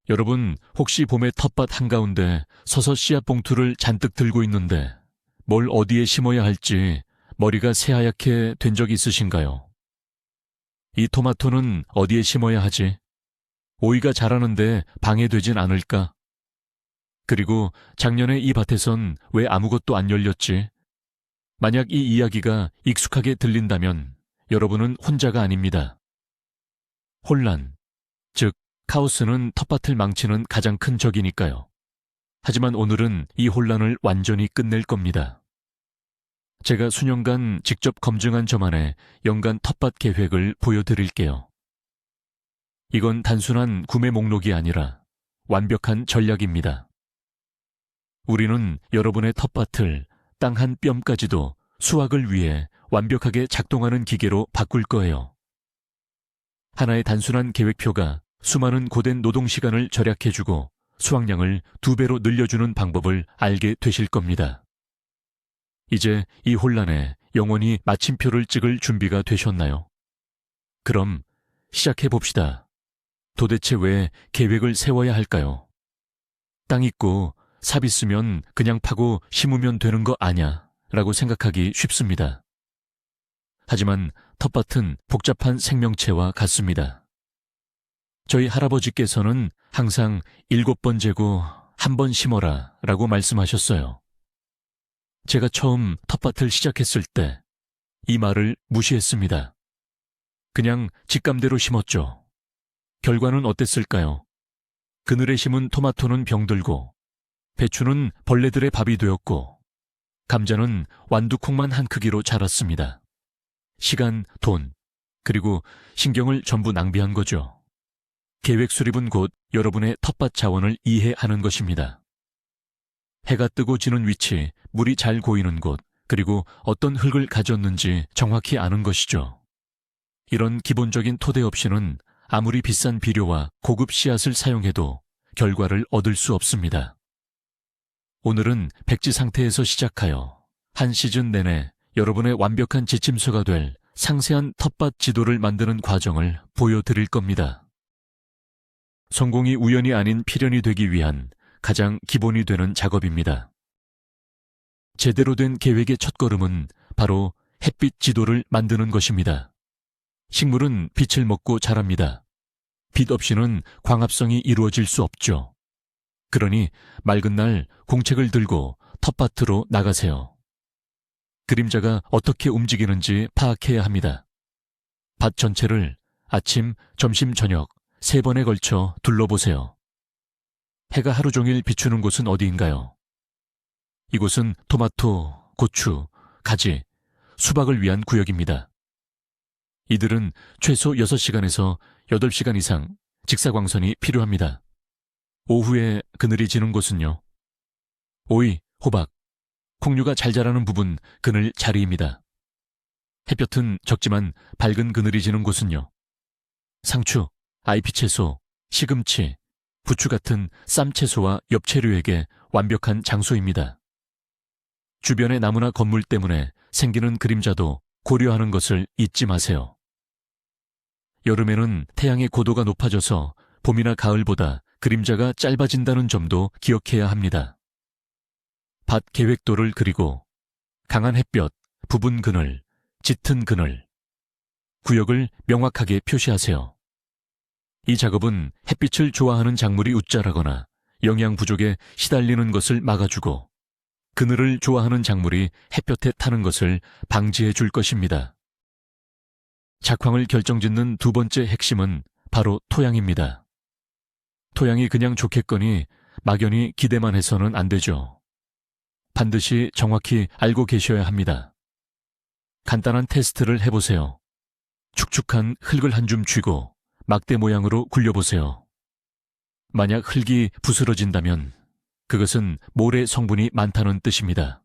여러분, 혹시 봄에 텃밭 한가운데 서서 씨앗 봉투를 잔뜩 들고 있는데 뭘 어디에 심어야 할지 머리가 새하얗게 된 적 있으신가요? 이 토마토는 어디에 심어야 하지? 오이가 자라는데 방해되진 않을까? 그리고 작년에 이 밭에선 왜 아무것도 안 열렸지? 만약 이 이야기가 익숙하게 들린다면 여러분은 혼자가 아닙니다. 혼란, 즉 카오스는 텃밭을 망치는 가장 큰 적이니까요. 하지만 오늘은 이 혼란을 완전히 끝낼 겁니다. 제가 수년간 직접 검증한 저만의 연간 텃밭 계획을 보여드릴게요. 이건 단순한 구매 목록이 아니라 완벽한 전략입니다. 우리는 여러분의 텃밭을 땅 한 뼘까지도 수확을 위해 완벽하게 작동하는 기계로 바꿀 거예요. 하나의 단순한 계획표가 수많은 고된 노동시간을 절약해주고 수확량을 2배로 늘려주는 방법을 알게 되실 겁니다. 이제 이 혼란에 영원히 마침표를 찍을 준비가 되셨나요? 그럼 시작해봅시다. 도대체 왜 계획을 세워야 할까요? 땅 있고 삽 있으면 그냥 파고 심으면 되는 거 아냐 라고 생각하기 쉽습니다. 하지만 텃밭은 복잡한 생명체와 같습니다. 저희 할아버지께서는 항상 7번 재고 1번 심어라 라고 말씀하셨어요. 제가 처음 텃밭을 시작했을 때 이 말을 무시했습니다. 그냥 직감대로 심었죠. 결과는 어땠을까요? 그늘에 심은 토마토는 병들고 배추는 벌레들의 밥이 되었고 감자는 완두콩만 한 크기로 자랐습니다. 시간, 돈, 그리고 신경을 전부 낭비한 거죠. 계획 수립은 곧 여러분의 텃밭 자원을 이해하는 것입니다. 해가 뜨고 지는 위치, 물이 잘 고이는 곳, 그리고 어떤 흙을 가졌는지 정확히 아는 것이죠. 이런 기본적인 토대 없이는 아무리 비싼 비료와 고급 씨앗을 사용해도 결과를 얻을 수 없습니다. 오늘은 백지 상태에서 시작하여 한 시즌 내내 여러분의 완벽한 지침서가 될 상세한 텃밭 지도를 만드는 과정을 보여드릴 겁니다. 성공이 우연이 아닌 필연이 되기 위한 가장 기본이 되는 작업입니다. 제대로 된 계획의 첫걸음은 바로 햇빛 지도를 만드는 것입니다. 식물은 빛을 먹고 자랍니다. 빛 없이는 광합성이 이루어질 수 없죠. 그러니 맑은 날 공책을 들고 텃밭으로 나가세요. 그림자가 어떻게 움직이는지 파악해야 합니다. 밭 전체를 아침, 점심, 저녁 3번에 걸쳐 둘러보세요. 해가 하루 종일 비추는 곳은 어디인가요? 이곳은 토마토, 고추, 가지, 수박을 위한 구역입니다. 이들은 최소 6시간에서 8시간 이상 직사광선이 필요합니다. 오후에 그늘이 지는 곳은요? 오이, 호박, 콩류가 잘 자라는 부분 그늘 자리입니다. 햇볕은 적지만 밝은 그늘이 지는 곳은요? 상추, 아이피채소, 시금치, 부추 같은 쌈채소와 엽채류에게 완벽한 장소입니다. 주변의 나무나 건물 때문에 생기는 그림자도 고려하는 것을 잊지 마세요. 여름에는 태양의 고도가 높아져서 봄이나 가을보다 그림자가 짧아진다는 점도 기억해야 합니다. 밭 계획도를 그리고 강한 햇볕, 부분 그늘, 짙은 그늘, 구역을 명확하게 표시하세요. 이 작업은 햇빛을 좋아하는 작물이 웃자라거나 영양 부족에 시달리는 것을 막아주고 그늘을 좋아하는 작물이 햇볕에 타는 것을 방지해 줄 것입니다. 작황을 결정짓는 두 번째 핵심은 바로 토양입니다. 토양이 그냥 좋겠거니 막연히 기대만 해서는 안 되죠. 반드시 정확히 알고 계셔야 합니다. 간단한 테스트를 해보세요. 축축한 흙을 한 줌 쥐고 막대 모양으로 굴려보세요. 만약 흙이 부스러진다면 그것은 모래 성분이 많다는 뜻입니다.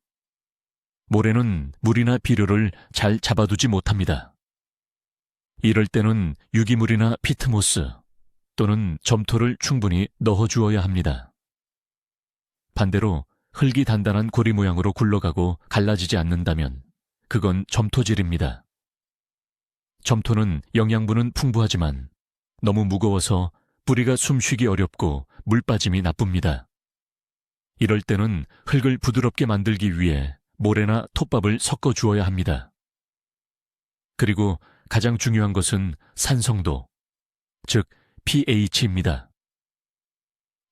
모래는 물이나 비료를 잘 잡아두지 못합니다. 이럴 때는 유기물이나 피트모스 또는 점토를 충분히 넣어주어야 합니다. 반대로 흙이 단단한 고리 모양으로 굴러가고 갈라지지 않는다면 그건 점토질입니다. 점토는 영양분은 풍부하지만 너무 무거워서 뿌리가 숨쉬기 어렵고 물 빠짐이 나쁩니다. 이럴 때는 흙을 부드럽게 만들기 위해 모래나 톱밥을 섞어 주어야 합니다. 그리고 가장 중요한 것은 산성도, 즉 pH입니다.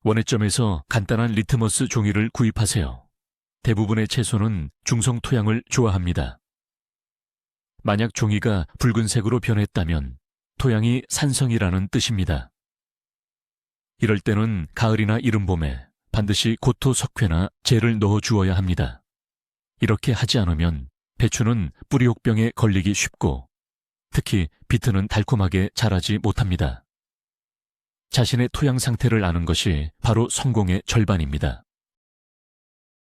원예점에서 간단한 리트머스 종이를 구입하세요. 대부분의 채소는 중성 토양을 좋아합니다. 만약 종이가 붉은색으로 변했다면 토양이 산성이라는 뜻입니다. 이럴 때는 가을이나 이른 봄에 반드시 고토 석회나 젤을 넣어 주어야 합니다. 이렇게 하지 않으면 배추는 뿌리 혹병에 걸리기 쉽고 특히 비트는 달콤하게 자라지 못합니다. 자신의 토양 상태를 아는 것이 바로 성공의 절반입니다.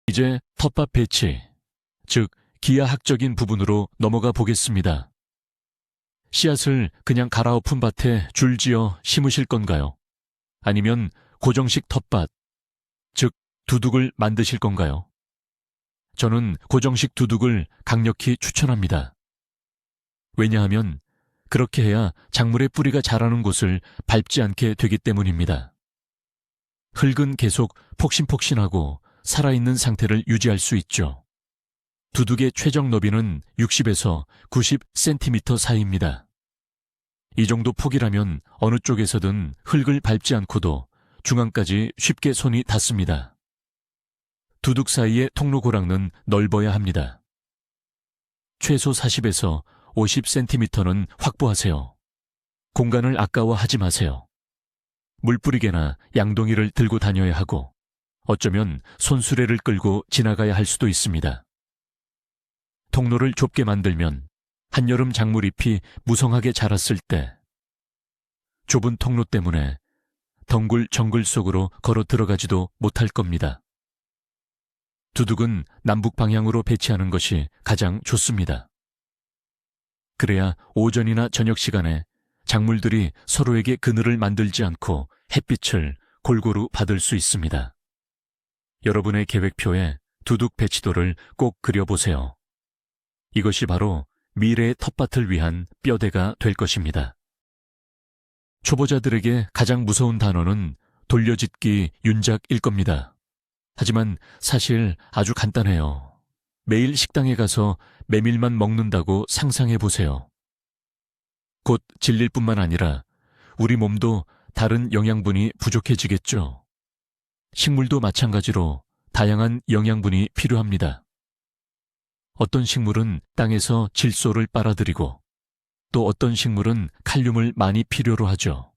이제 텃밭 배치, 즉 기하학적인 부분으로 넘어가 보겠습니다. 씨앗을 그냥 갈아엎은 밭에 줄지어 심으실 건가요? 아니면 고정식 텃밭, 즉 두둑을 만드실 건가요? 저는 고정식 두둑을 강력히 추천합니다. 왜냐하면 그렇게 해야 작물의 뿌리가 자라는 곳을 밟지 않게 되기 때문입니다. 흙은 계속 폭신폭신하고 살아있는 상태를 유지할 수 있죠. 두둑의 최적 너비는 60에서 90cm 사이입니다. 이 정도 폭이라면 어느 쪽에서든 흙을 밟지 않고도 중앙까지 쉽게 손이 닿습니다. 두둑 사이의 통로 고랑은 넓어야 합니다. 최소 40에서 50cm는 확보하세요. 공간을 아까워하지 마세요. 물뿌리개나 양동이를 들고 다녀야 하고 어쩌면 손수레를 끌고 지나가야 할 수도 있습니다. 통로를 좁게 만들면 한여름 작물잎이 무성하게 자랐을 때 좁은 통로 때문에 덩굴 정글 속으로 걸어 들어가지도 못할 겁니다. 두둑은 남북 방향으로 배치하는 것이 가장 좋습니다. 그래야 오전이나 저녁 시간에 작물들이 서로에게 그늘을 만들지 않고 햇빛을 골고루 받을 수 있습니다. 여러분의 계획표에 두둑 배치도를 꼭 그려보세요. 이것이 바로 미래의 텃밭을 위한 뼈대가 될 것입니다. 초보자들에게 가장 무서운 단어는 돌려짓기 윤작일 겁니다. 하지만 사실 아주 간단해요. 매일 식당에 가서 메밀만 먹는다고 상상해 보세요. 곧 질릴 뿐만 아니라 우리 몸도 다른 영양분이 부족해지겠죠. 식물도 마찬가지로 다양한 영양분이 필요합니다. 어떤 식물은 땅에서 질소를 빨아들이고 또 어떤 식물은 칼륨을 많이 필요로 하죠.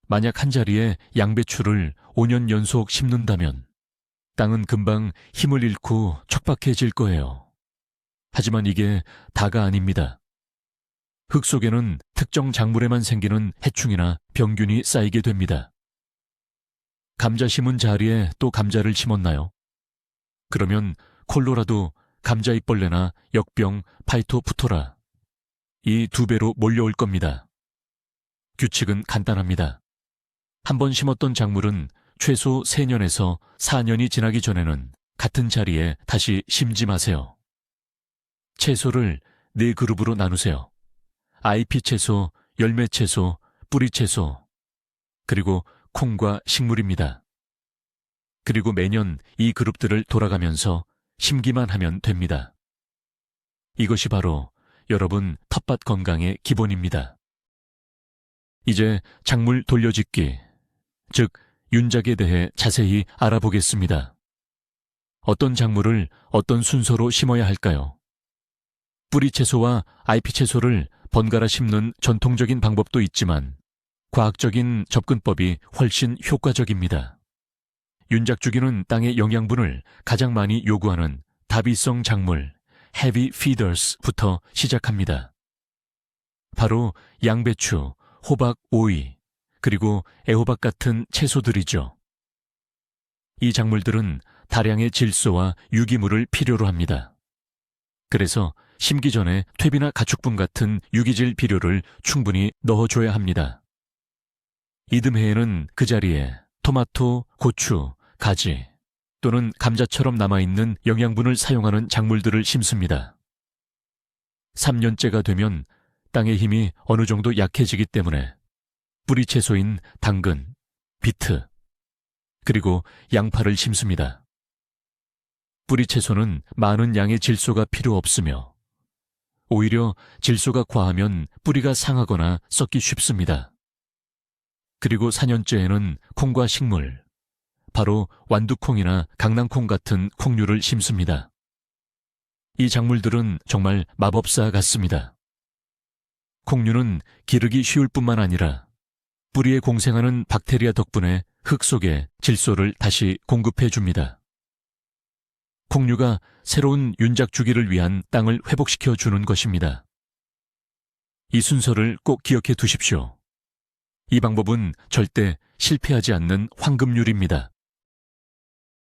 만약 한 자리에 양배추를 5년 연속 심는다면 땅은 금방 힘을 잃고 척박해질 거예요. 하지만 이게 다가 아닙니다. 흙 속에는 특정 작물에만 생기는 해충이나 병균이 쌓이게 됩니다. 감자 심은 자리에 또 감자를 심었나요? 그러면 콜로라도 감자잎벌레나 역병, 파이토프토라 이 2배로 몰려올 겁니다. 규칙은 간단합니다. 한 번 심었던 작물은 최소 3년에서 4년이 지나기 전에는 같은 자리에 다시 심지 마세요. 채소를 4그룹으로 나누세요. 잎 채소, 열매 채소, 뿌리 채소, 그리고 콩과 식물입니다. 그리고 매년 이 그룹들을 돌아가면서 심기만 하면 됩니다. 이것이 바로 여러분 텃밭 건강의 기본입니다. 이제 작물 돌려짓기, 즉 윤작에 대해 자세히 알아보겠습니다. 어떤 작물을 어떤 순서로 심어야 할까요? 뿌리 채소와 잎 채소를 번갈아 심는 전통적인 방법도 있지만 과학적인 접근법이 훨씬 효과적입니다. 윤작주기는 땅의 영양분을 가장 많이 요구하는 다비성 작물, heavy feeders부터 시작합니다. 바로 양배추, 호박, 오이, 그리고 애호박 같은 채소들이죠. 이 작물들은 다량의 질소와 유기물을 필요로 합니다. 그래서 심기 전에 퇴비나 가축분 같은 유기질 비료를 충분히 넣어줘야 합니다. 이듬해에는 그 자리에 토마토, 고추, 가지 또는 감자처럼 남아있는 영양분을 사용하는 작물들을 심습니다. 3년째가 되면 땅의 힘이 어느 정도 약해지기 때문에 뿌리 채소인 당근, 비트, 그리고 양파를 심습니다. 뿌리 채소는 많은 양의 질소가 필요 없으며 오히려 질소가 과하면 뿌리가 상하거나 썩기 쉽습니다. 그리고 4년째에는 콩과 식물, 바로 완두콩이나 강낭콩 같은 콩류를 심습니다. 이 작물들은 정말 마법사 같습니다. 콩류는 기르기 쉬울 뿐만 아니라 뿌리에 공생하는 박테리아 덕분에 흙 속에 질소를 다시 공급해 줍니다. 콩류가 새로운 윤작 주기를 위한 땅을 회복시켜 주는 것입니다. 이 순서를 꼭 기억해 두십시오. 이 방법은 절대 실패하지 않는 황금률입니다.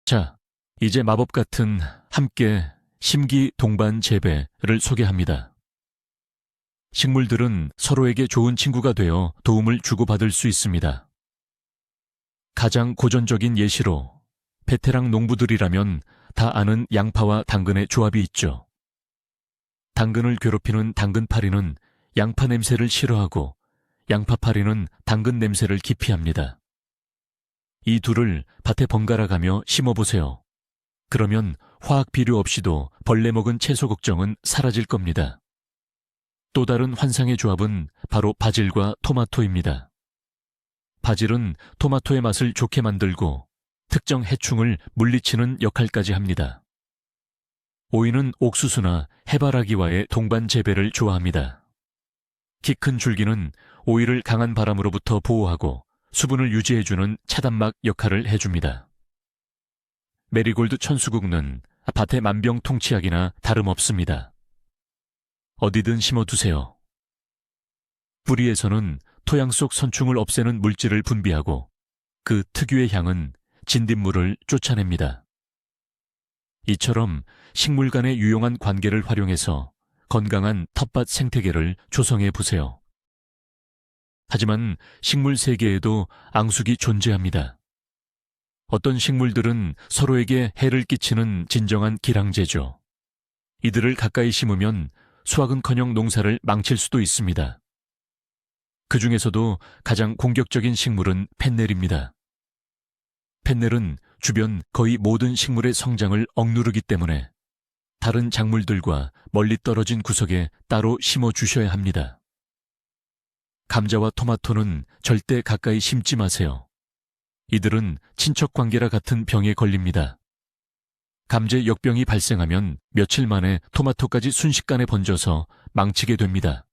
자, 이제 마법 같은 함께 심기 동반 재배를 소개합니다. 식물들은 서로에게 좋은 친구가 되어 도움을 주고받을 수 있습니다. 가장 고전적인 예시로 베테랑 농부들이라면 다 아는 양파와 당근의 조합이 있죠. 당근을 괴롭히는 당근파리는 양파 냄새를 싫어하고 양파파리는 당근 냄새를 기피합니다. 이 둘을 밭에 번갈아 가며 심어보세요. 그러면 화학 비료 없이도 벌레 먹은 채소 걱정은 사라질 겁니다. 또 다른 환상의 조합은 바로 바질과 토마토입니다. 바질은 토마토의 맛을 좋게 만들고 특정 해충을 물리치는 역할까지 합니다. 오이는 옥수수나 해바라기와의 동반 재배를 좋아합니다. 키 큰 줄기는 오이를 강한 바람으로부터 보호하고 수분을 유지해주는 차단막 역할을 해줍니다. 메리골드 천수국은 밭의 만병통치약이나 다름없습니다. 어디든 심어두세요. 뿌리에서는 토양 속 선충을 없애는 물질을 분비하고 그 특유의 향은 진딧물을 쫓아냅니다. 이처럼 식물 간의 유용한 관계를 활용해서 건강한 텃밭 생태계를 조성해 보세요. 하지만 식물 세계에도 앙숙이 존재합니다. 어떤 식물들은 서로에게 해를 끼치는 진정한 기량제죠. 이들을 가까이 심으면 수확은커녕 농사를 망칠 수도 있습니다. 그 중에서도 가장 공격적인 식물은 펜넬입니다. 펜넬은 주변 거의 모든 식물의 성장을 억누르기 때문에 다른 작물들과 멀리 떨어진 구석에 따로 심어 주셔야 합니다. 감자와 토마토는 절대 가까이 심지 마세요. 이들은 친척 관계라 같은 병에 걸립니다. 감제 역병이 발생하면 며칠 만에 토마토까지 순식간에 번져서 망치게 됩니다.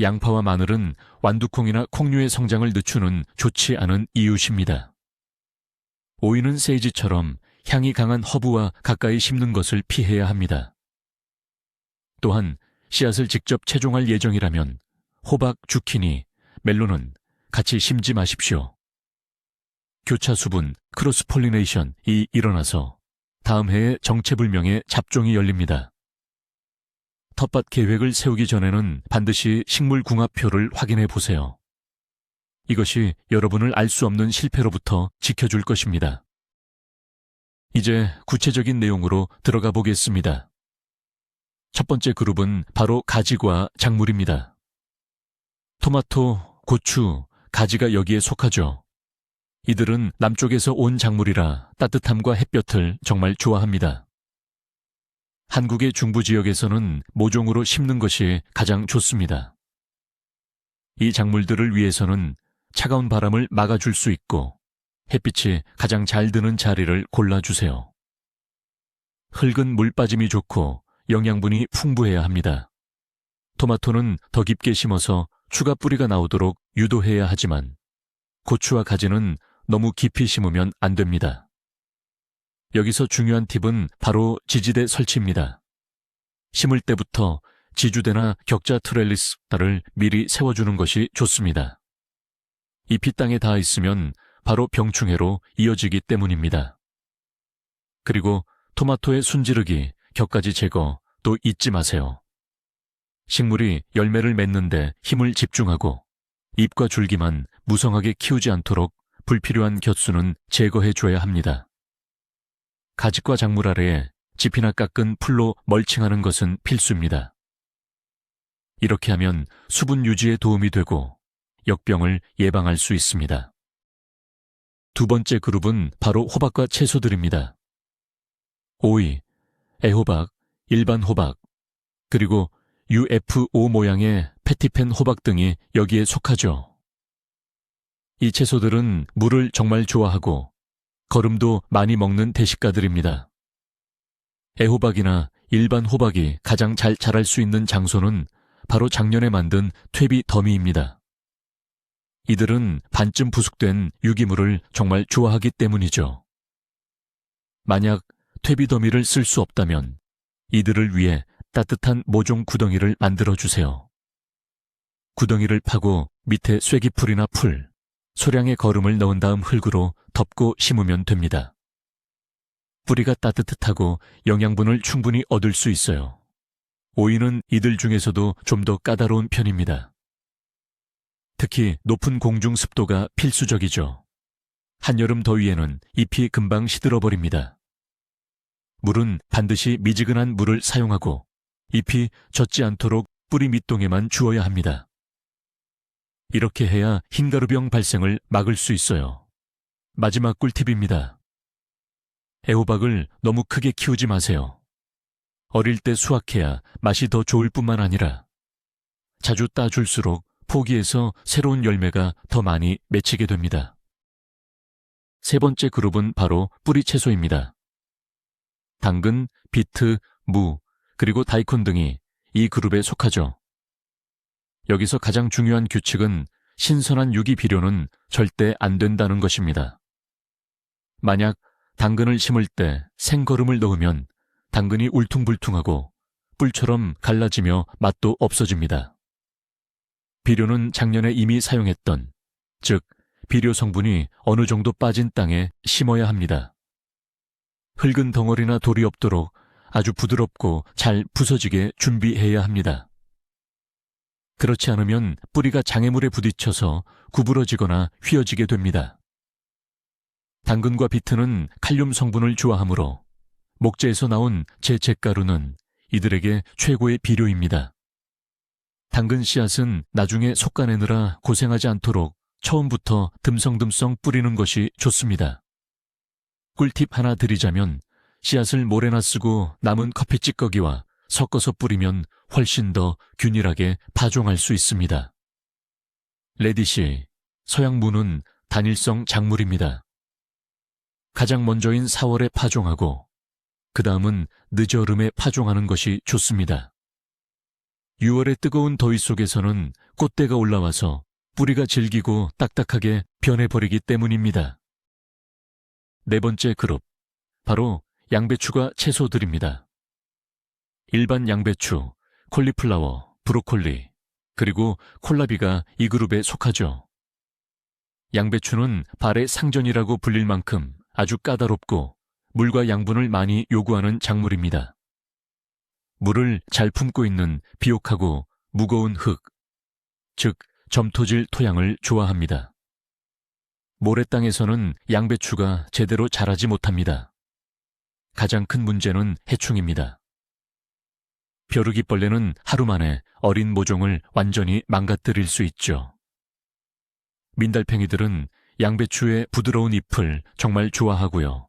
양파와 마늘은 완두콩이나 콩류의 성장을 늦추는 좋지 않은 이웃입니다. 오이는 세이지처럼 향이 강한 허브와 가까이 심는 것을 피해야 합니다. 또한 씨앗을 직접 채종할 예정이라면 호박, 주키니, 멜론은 같이 심지 마십시오. 교차 수분, 크로스 폴리네이션이 일어나서 다음 해에 정체불명의 잡종이 열립니다. 텃밭 계획을 세우기 전에는 반드시 식물궁합표를 확인해 보세요. 이것이 여러분을 알 수 없는 실패로부터 지켜줄 것입니다. 이제 구체적인 내용으로 들어가 보겠습니다. 첫 번째 그룹은 바로 가지과 작물입니다. 토마토, 고추, 가지가 여기에 속하죠. 이들은 남쪽에서 온 작물이라 따뜻함과 햇볕을 정말 좋아합니다. 한국의 중부 지역에서는 모종으로 심는 것이 가장 좋습니다. 이 작물들을 위해서는 차가운 바람을 막아줄 수 있고 햇빛이 가장 잘 드는 자리를 골라주세요. 흙은 물 빠짐이 좋고 영양분이 풍부해야 합니다. 토마토는 더 깊게 심어서 추가 뿌리가 나오도록 유도해야 하지만 고추와 가지는 너무 깊이 심으면 안 됩니다. 여기서 중요한 팁은 바로 지지대 설치입니다. 심을 때부터 지주대나 격자 트렐리스를 미리 세워주는 것이 좋습니다. 잎이 땅에 닿아 있으면 바로 병충해로 이어지기 때문입니다. 그리고 토마토의 순지르기, 격가지 제거 또 잊지 마세요. 식물이 열매를 맺는데 힘을 집중하고 잎과 줄기만 무성하게 키우지 않도록 불필요한 곁수는 제거해 줘야 합니다. 가지과 작물 아래에 짚이나 깎은 풀로 멀칭하는 것은 필수입니다. 이렇게 하면 수분 유지에 도움이 되고 역병을 예방할 수 있습니다. 두 번째 그룹은 바로 호박과 채소들입니다. 오이, 애호박, 일반 호박, 그리고 UFO 모양의 패티팬 호박 등이 여기에 속하죠. 이 채소들은 물을 정말 좋아하고 거름도 많이 먹는 대식가들입니다. 애호박이나 일반 호박이 가장 잘 자랄 수 있는 장소는 바로 작년에 만든 퇴비 더미입니다. 이들은 반쯤 부숙된 유기물을 정말 좋아하기 때문이죠. 만약 퇴비 더미를 쓸 수 없다면 이들을 위해 따뜻한 모종 구덩이를 만들어주세요. 구덩이를 파고 밑에 쐐기풀이나 풀, 소량의 거름을 넣은 다음 흙으로 덮고 심으면 됩니다. 뿌리가 따뜻하고 영양분을 충분히 얻을 수 있어요. 오이는 이들 중에서도 좀 더 까다로운 편입니다. 특히 높은 공중 습도가 필수적이죠. 한여름 더위에는 잎이 금방 시들어버립니다. 물은 반드시 미지근한 물을 사용하고 잎이 젖지 않도록 뿌리 밑동에만 주어야 합니다. 이렇게 해야 흰가루병 발생을 막을 수 있어요. 마지막 꿀팁입니다. 애호박을 너무 크게 키우지 마세요. 어릴 때 수확해야 맛이 더 좋을 뿐만 아니라 자주 따줄수록 포기에서 새로운 열매가 더 많이 맺히게 됩니다. 세 번째 그룹은 바로 뿌리 채소입니다. 당근, 비트, 무, 그리고 다이콘 등이 이 그룹에 속하죠. 여기서 가장 중요한 규칙은 신선한 유기 비료는 절대 안 된다는 것입니다. 만약 당근을 심을 때 생거름을 넣으면 당근이 울퉁불퉁하고 뿔처럼 갈라지며 맛도 없어집니다. 비료는 작년에 이미 사용했던, 즉 비료 성분이 어느 정도 빠진 땅에 심어야 합니다. 흙은 덩어리나 돌이 없도록 아주 부드럽고 잘 부서지게 준비해야 합니다. 그렇지 않으면 뿌리가 장애물에 부딪혀서 구부러지거나 휘어지게 됩니다. 당근과 비트는 칼륨 성분을 좋아하므로 목재에서 나온 제잿가루는 이들에게 최고의 비료입니다. 당근 씨앗은 나중에 솎아내느라 고생하지 않도록 처음부터 듬성듬성 뿌리는 것이 좋습니다. 꿀팁 하나 드리자면 씨앗을 모래나 쓰고 남은 커피 찌꺼기와 섞어서 뿌리면 훨씬 더 균일하게 파종할 수 있습니다. 레디시, 서양무는 단일성 작물입니다. 가장 먼저인 4월에 파종하고 그 다음은 늦여름에 파종하는 것이 좋습니다. 6월의 뜨거운 더위 속에서는 꽃대가 올라와서 뿌리가 질기고 딱딱하게 변해버리기 때문입니다. 네 번째 그룹, 바로 양배추가 채소들입니다. 일반 양배추, 콜리플라워, 브로콜리, 그리고 콜라비가 이 그룹에 속하죠. 양배추는 발의 상전이라고 불릴 만큼 아주 까다롭고 물과 양분을 많이 요구하는 작물입니다. 물을 잘 품고 있는 비옥하고 무거운 흙, 즉 점토질 토양을 좋아합니다. 모래땅에서는 양배추가 제대로 자라지 못합니다. 가장 큰 문제는 해충입니다. 벼룩이벌레는 하루 만에 어린 모종을 완전히 망가뜨릴 수 있죠. 민달팽이들은 양배추의 부드러운 잎을 정말 좋아하고요.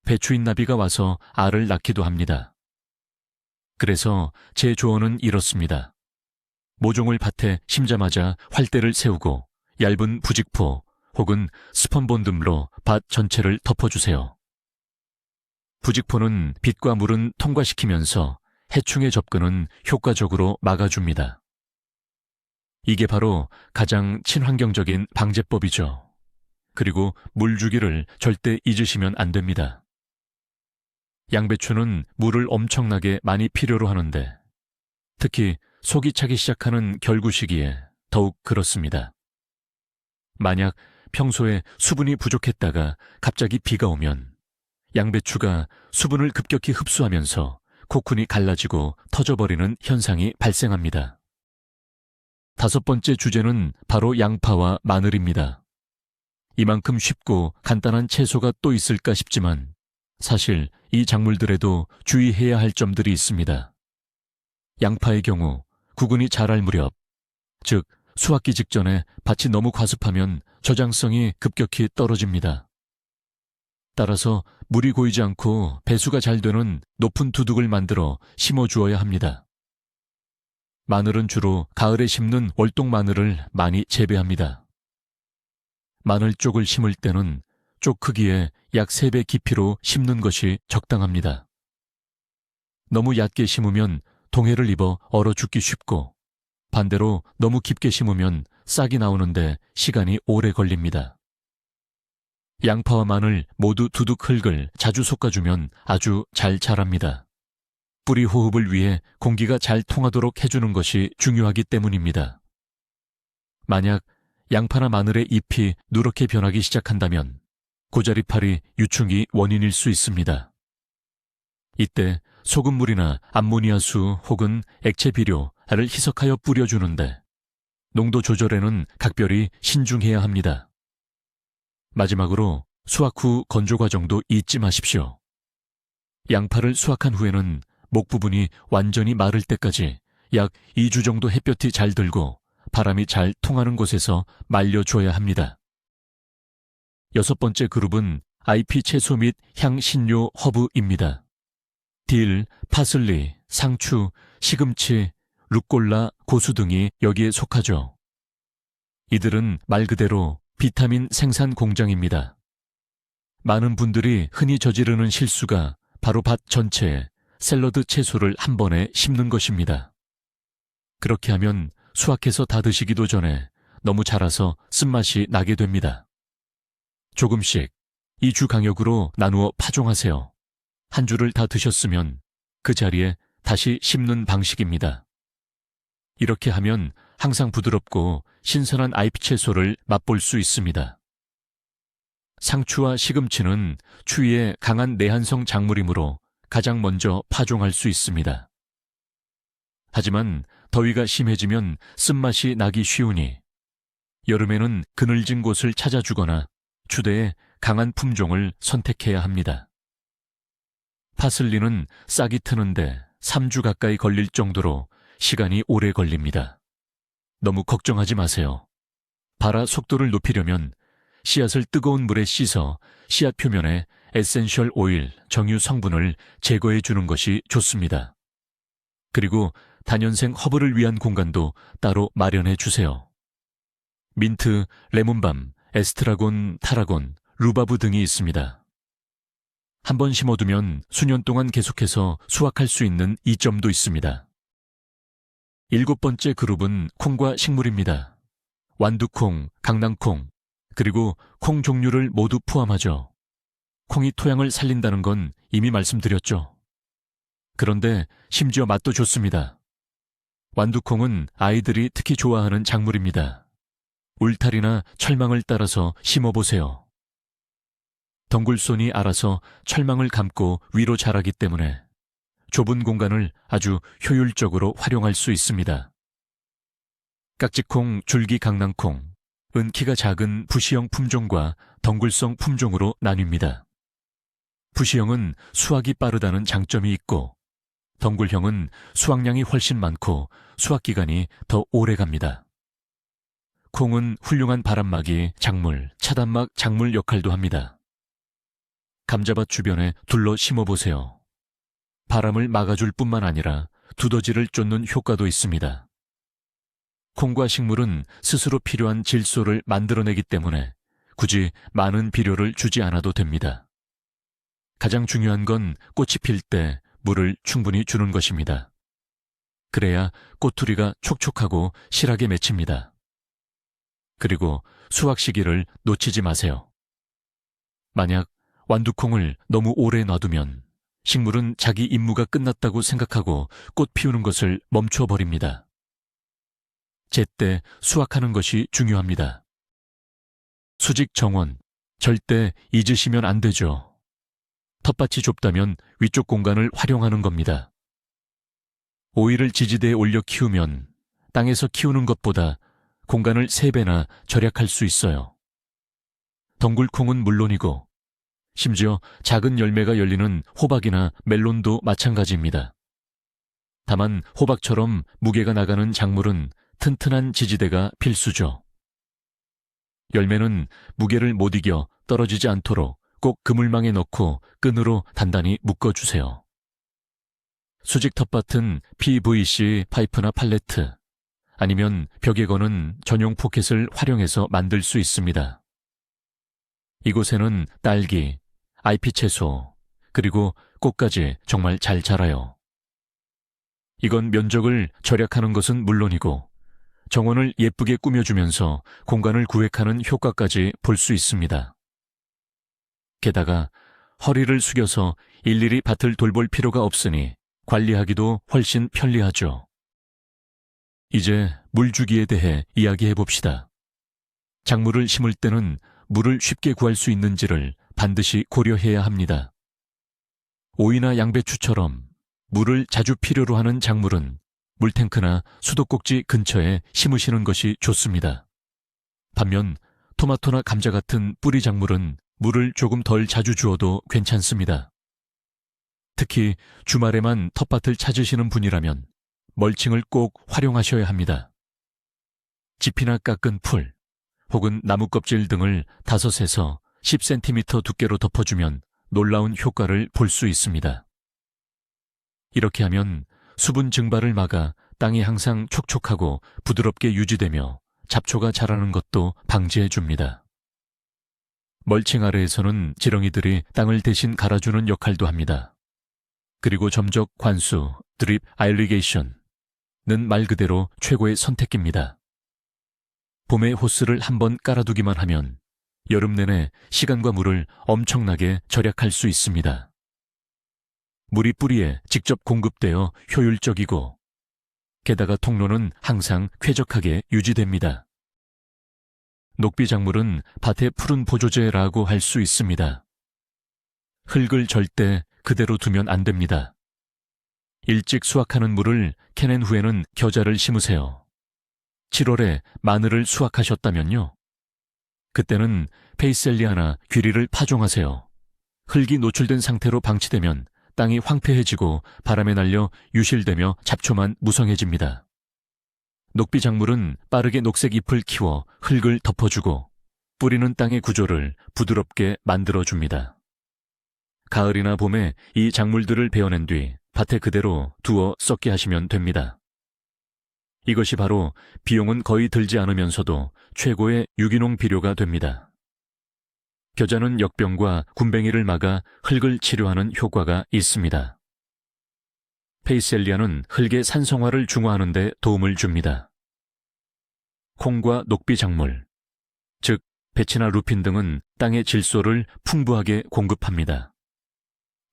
배추잎나비가 와서 알을 낳기도 합니다. 그래서 제 조언은 이렇습니다. 모종을 밭에 심자마자 활대를 세우고 얇은 부직포 혹은 스펀본드물로 밭 전체를 덮어주세요. 부직포는 빛과 물은 통과시키면서 해충의 접근은 효과적으로 막아줍니다. 이게 바로 가장 친환경적인 방제법이죠. 그리고 물 주기를 절대 잊으시면 안 됩니다. 양배추는 물을 엄청나게 많이 필요로 하는데 특히 속이 차기 시작하는 결구 시기에 더욱 그렇습니다. 만약 평소에 수분이 부족했다가 갑자기 비가 오면 양배추가 수분을 급격히 흡수하면서 코쿤이 갈라지고 터져버리는 현상이 발생합니다. 다섯 번째 주제는 바로 양파와 마늘입니다. 이만큼 쉽고 간단한 채소가 또 있을까 싶지만 사실 이 작물들에도 주의해야 할 점들이 있습니다. 양파의 경우 구근이 자랄 무렵, 즉 수확기 직전에 밭이 너무 과습하면 저장성이 급격히 떨어집니다. 따라서 물이 고이지 않고 배수가 잘 되는 높은 두둑을 만들어 심어주어야 합니다. 마늘은 주로 가을에 심는 월동 마늘을 많이 재배합니다. 마늘 쪽을 심을 때는 쪽 크기에 약 3배 깊이로 심는 것이 적당합니다. 너무 얕게 심으면 동해를 입어 얼어 죽기 쉽고, 반대로 너무 깊게 심으면 싹이 나오는데 시간이 오래 걸립니다. 양파와 마늘 모두 두둑 흙을 자주 솎아주면 아주 잘 자랍니다. 뿌리 호흡을 위해 공기가 잘 통하도록 해주는 것이 중요하기 때문입니다. 만약 양파나 마늘의 잎이 누렇게 변하기 시작한다면 고자리파리 유충이 원인일 수 있습니다. 이때 소금물이나 암모니아수 혹은 액체 비료를 희석하여 뿌려주는데 농도 조절에는 각별히 신중해야 합니다. 마지막으로 수확 후 건조 과정도 잊지 마십시오. 양파를 수확한 후에는 목 부분이 완전히 마를 때까지 약 2주 정도 햇볕이 잘 들고 바람이 잘 통하는 곳에서 말려줘야 합니다. 6번째 그룹은 IP 채소 및 향신료 허브입니다. 딜, 파슬리, 상추, 시금치, 루꼴라, 고수 등이 여기에 속하죠. 이들은 말 그대로 비타민 생산 공장입니다. 많은 분들이 흔히 저지르는 실수가 바로 밭 전체에 샐러드 채소를 한 번에 심는 것입니다. 그렇게 하면 수확해서 다 드시기도 전에 너무 자라서 쓴맛이 나게 됩니다. 조금씩 2주 간격으로 나누어 파종하세요. 한 주를 다 드셨으면 그 자리에 다시 심는 방식입니다. 이렇게 하면 항상 부드럽고 신선한 IP 채소를 맛볼 수 있습니다. 상추와 시금치는 추위에 강한 내한성 작물이므로 가장 먼저 파종할 수 있습니다. 하지만 더위가 심해지면 쓴맛이 나기 쉬우니 여름에는 그늘진 곳을 찾아주거나 추대에 강한 품종을 선택해야 합니다. 파슬리는 싹이 트는데 3주 가까이 걸릴 정도로 시간이 오래 걸립니다. 너무 걱정하지 마세요. 발화 속도를 높이려면 씨앗을 뜨거운 물에 씻어 씨앗 표면에 에센셜 오일, 정유 성분을 제거해 주는 것이 좋습니다. 그리고 다년생 허브를 위한 공간도 따로 마련해 주세요. 민트, 레몬밤, 에스트라곤, 타라곤, 루바브 등이 있습니다. 한번 심어두면 수년 동안 계속해서 수확할 수 있는 이점도 있습니다. 7번째 그룹은 콩과 식물입니다. 완두콩, 강낭콩, 그리고 콩 종류를 모두 포함하죠. 콩이 토양을 살린다는 건 이미 말씀드렸죠. 그런데 심지어 맛도 좋습니다. 완두콩은 아이들이 특히 좋아하는 작물입니다. 울타리나 철망을 따라서 심어보세요. 덩굴손이 알아서 철망을 감고 위로 자라기 때문에 좁은 공간을 아주 효율적으로 활용할 수 있습니다. 깍지콩, 줄기 강낭콩은 키가 작은 부시형 품종과 덩굴성 품종으로 나뉩니다. 부시형은 수확이 빠르다는 장점이 있고 덩굴형은 수확량이 훨씬 많고 수확 기간이 더 오래 갑니다. 콩은 훌륭한 바람막이, 작물, 차단막 작물 역할도 합니다. 감자밭 주변에 둘러 심어보세요. 바람을 막아줄 뿐만 아니라 두더지를 쫓는 효과도 있습니다. 콩과 식물은 스스로 필요한 질소를 만들어내기 때문에 굳이 많은 비료를 주지 않아도 됩니다. 가장 중요한 건 꽃이 필 때 물을 충분히 주는 것입니다. 그래야 꼬투리가 촉촉하고 실하게 맺힙니다. 그리고 수확 시기를 놓치지 마세요. 만약 완두콩을 너무 오래 놔두면 식물은 자기 임무가 끝났다고 생각하고 꽃 피우는 것을 멈춰버립니다. 제때 수확하는 것이 중요합니다. 수직 정원, 절대 잊으시면 안 되죠. 텃밭이 좁다면 위쪽 공간을 활용하는 겁니다. 오이를 지지대에 올려 키우면 땅에서 키우는 것보다 공간을 3배나 절약할 수 있어요. 덩굴콩은 물론이고 심지어 작은 열매가 열리는 호박이나 멜론도 마찬가지입니다. 다만 호박처럼 무게가 나가는 작물은 튼튼한 지지대가 필수죠. 열매는 무게를 못 이겨 떨어지지 않도록 꼭 그물망에 넣고 끈으로 단단히 묶어주세요. 수직 텃밭은 PVC 파이프나 팔레트, 아니면 벽에 거는 전용 포켓을 활용해서 만들 수 있습니다. 이곳에는 딸기, 잎이 채소, 그리고 꽃까지 정말 잘 자라요. 이건 면적을 절약하는 것은 물론이고 정원을 예쁘게 꾸며주면서 공간을 구획하는 효과까지 볼 수 있습니다. 게다가 허리를 숙여서 일일이 밭을 돌볼 필요가 없으니 관리하기도 훨씬 편리하죠. 이제 물주기에 대해 이야기해 봅시다. 작물을 심을 때는 물을 쉽게 구할 수 있는지를 반드시 고려해야 합니다. 오이나 양배추처럼 물을 자주 필요로 하는 작물은 물탱크나 수도꼭지 근처에 심으시는 것이 좋습니다. 반면 토마토나 감자 같은 뿌리 작물은 물을 조금 덜 자주 주어도 괜찮습니다. 특히 주말에만 텃밭을 찾으시는 분이라면 멀칭을 꼭 활용하셔야 합니다. 짚이나 깎은 풀 혹은 나무 껍질 등을 5에서 10cm 두께로 덮어주면 놀라운 효과를 볼 수 있습니다. 이렇게 하면 수분 증발을 막아 땅이 항상 촉촉하고 부드럽게 유지되며 잡초가 자라는 것도 방지해줍니다. 멀칭 아래에서는 지렁이들이 땅을 대신 갈아주는 역할도 합니다. 그리고 점적 관수, 드립 아이리게이션은 말 그대로 최고의 선택기입니다. 봄에 호스를 한번 깔아두기만 하면 여름 내내 시간과 물을 엄청나게 절약할 수 있습니다. 물이 뿌리에 직접 공급되어 효율적이고 게다가 통로는 항상 쾌적하게 유지됩니다. 녹비작물은 밭의 푸른 보조제라고 할 수 있습니다. 흙을 절대 그대로 두면 안 됩니다. 일찍 수확하는 물을 캐낸 후에는 겨자를 심으세요. 7월에 마늘을 수확하셨다면요. 그때는 페이셀리아나 귀리를 파종하세요. 흙이 노출된 상태로 방치되면 땅이 황폐해지고 바람에 날려 유실되며 잡초만 무성해집니다. 녹비작물은 빠르게 녹색 잎을 키워 흙을 덮어주고 뿌리는 땅의 구조를 부드럽게 만들어줍니다. 가을이나 봄에 이 작물들을 베어낸 뒤 밭에 그대로 두어 썩게 하시면 됩니다. 이것이 바로 비용은 거의 들지 않으면서도 최고의 유기농 비료가 됩니다. 겨자는 역병과 군뱅이를 막아 흙을 치료하는 효과가 있습니다. 페이셀리아는 흙의 산성화를 중화하는 데 도움을 줍니다. 콩과 녹비작물, 즉 배치나 루핀 등은 땅의 질소를 풍부하게 공급합니다.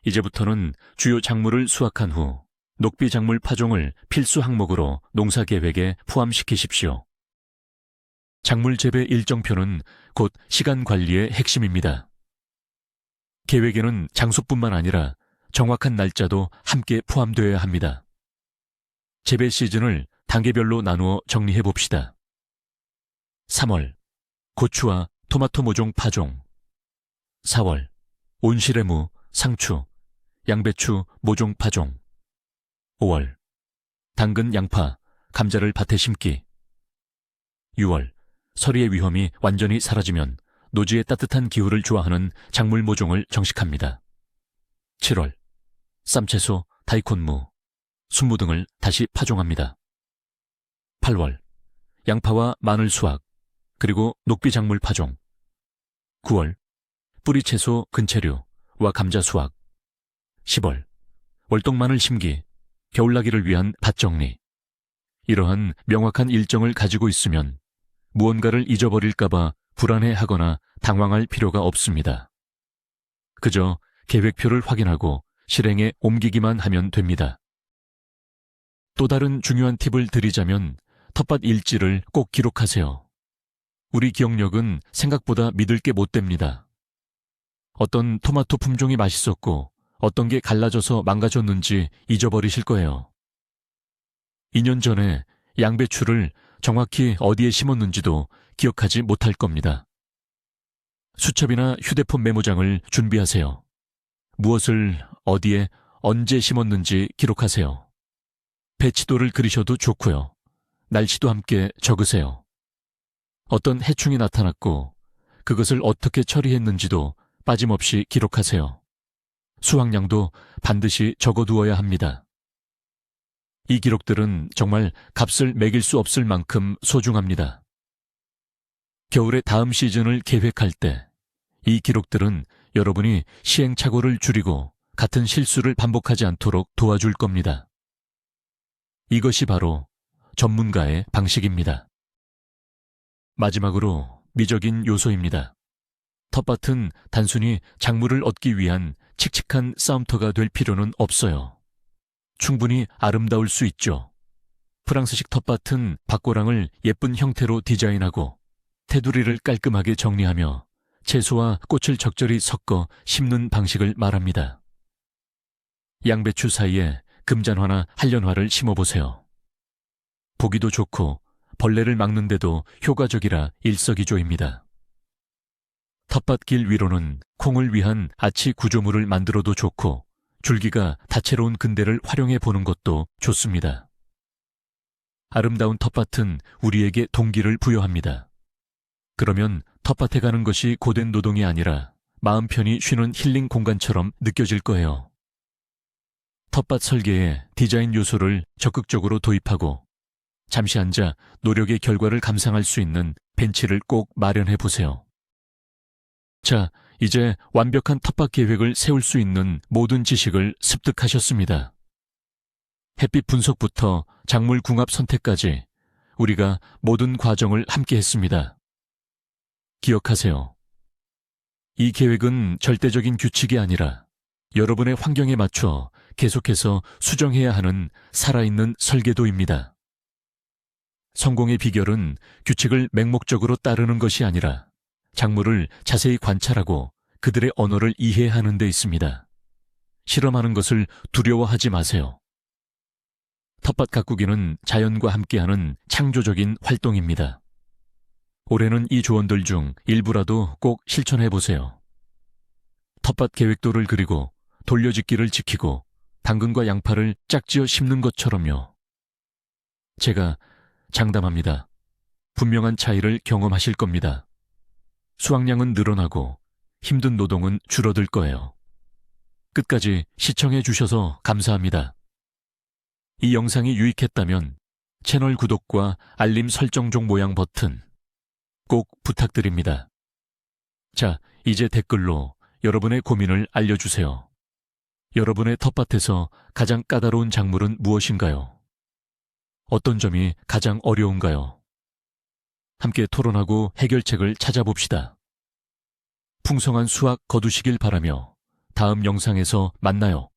이제부터는 주요 작물을 수확한 후 녹비작물 파종을 필수 항목으로 농사계획에 포함시키십시오. 작물 재배 일정표는 곧 시간 관리의 핵심입니다. 계획에는 장소뿐만 아니라 정확한 날짜도 함께 포함되어야 합니다. 재배 시즌을 단계별로 나누어 정리해 봅시다. 3월, 고추와 토마토 모종 파종. 4월, 온실의무, 상추, 양배추 모종 파종. 5월, 당근, 양파, 감자를 밭에 심기. 6월, 서리의 위험이 완전히 사라지면 노지의 따뜻한 기후를 좋아하는 작물 모종을 정식합니다. 7월, 쌈채소, 다이콘무, 순무 등을 다시 파종합니다. 8월, 양파와 마늘 수확, 그리고 녹비작물 파종. 9월, 뿌리채소, 근체류와 감자 수확. 10월, 월동마늘 심기, 겨울나기를 위한 밭 정리. 이러한 명확한 일정을 가지고 있으면 무언가를 잊어버릴까봐 불안해하거나 당황할 필요가 없습니다. 그저 계획표를 확인하고 실행에 옮기기만 하면 됩니다. 또 다른 중요한 팁을 드리자면 텃밭 일지를 꼭 기록하세요. 우리 기억력은 생각보다 믿을 게 못 됩니다. 어떤 토마토 품종이 맛있었고 어떤 게 갈라져서 망가졌는지 잊어버리실 거예요. 2년 전에 양배추를 정확히 어디에 심었는지도 기억하지 못할 겁니다. 수첩이나 휴대폰 메모장을 준비하세요. 무엇을 어디에 언제 심었는지 기록하세요. 배치도를 그리셔도 좋고요. 날씨도 함께 적으세요. 어떤 해충이 나타났고 그것을 어떻게 처리했는지도 빠짐없이 기록하세요. 수확량도 반드시 적어두어야 합니다. 이 기록들은 정말 값을 매길 수 없을 만큼 소중합니다. 겨울의 다음 시즌을 계획할 때 이 기록들은 여러분이 시행착오를 줄이고 같은 실수를 반복하지 않도록 도와줄 겁니다. 이것이 바로 전문가의 방식입니다. 마지막으로 미적인 요소입니다. 텃밭은 단순히 작물을 얻기 위한 칙칙한 싸움터가 될 필요는 없어요. 충분히 아름다울 수 있죠. 프랑스식 텃밭은 밭고랑을 예쁜 형태로 디자인하고 테두리를 깔끔하게 정리하며 채소와 꽃을 적절히 섞어 심는 방식을 말합니다. 양배추 사이에 금잔화나 한련화를 심어보세요. 보기도 좋고 벌레를 막는데도 효과적이라 일석이조입니다. 텃밭길 위로는 콩을 위한 아치 구조물을 만들어도 좋고 줄기가 다채로운 근대를 활용해 보는 것도 좋습니다. 아름다운 텃밭은 우리에게 동기를 부여합니다. 그러면 텃밭에 가는 것이 고된 노동이 아니라 마음 편히 쉬는 힐링 공간처럼 느껴질 거예요. 텃밭 설계에 디자인 요소를 적극적으로 도입하고 잠시 앉아 노력의 결과를 감상할 수 있는 벤치를 꼭 마련해 보세요. 자, 이제 완벽한 텃밭 계획을 세울 수 있는 모든 지식을 습득하셨습니다. 햇빛 분석부터 작물 궁합 선택까지 우리가 모든 과정을 함께 했습니다. 기억하세요. 이 계획은 절대적인 규칙이 아니라 여러분의 환경에 맞춰 계속해서 수정해야 하는 살아있는 설계도입니다. 성공의 비결은 규칙을 맹목적으로 따르는 것이 아니라 작물을 자세히 관찰하고 그들의 언어를 이해하는 데 있습니다. 실험하는 것을 두려워하지 마세요. 텃밭 가꾸기는 자연과 함께하는 창조적인 활동입니다. 올해는 이 조언들 중 일부라도 꼭 실천해보세요. 텃밭 계획도를 그리고 돌려짓기를 지키고 당근과 양파를 짝지어 심는 것처럼요. 제가 장담합니다. 분명한 차이를 경험하실 겁니다. 수확량은 늘어나고 힘든 노동은 줄어들 거예요. 끝까지 시청해 주셔서 감사합니다. 이 영상이 유익했다면 채널 구독과 알림 설정 종 모양 버튼 꼭 부탁드립니다. 자, 이제 댓글로 여러분의 고민을 알려주세요. 여러분의 텃밭에서 가장 까다로운 작물은 무엇인가요? 어떤 점이 가장 어려운가요? 함께 토론하고 해결책을 찾아봅시다. 풍성한 수확 거두시길 바라며 다음 영상에서 만나요.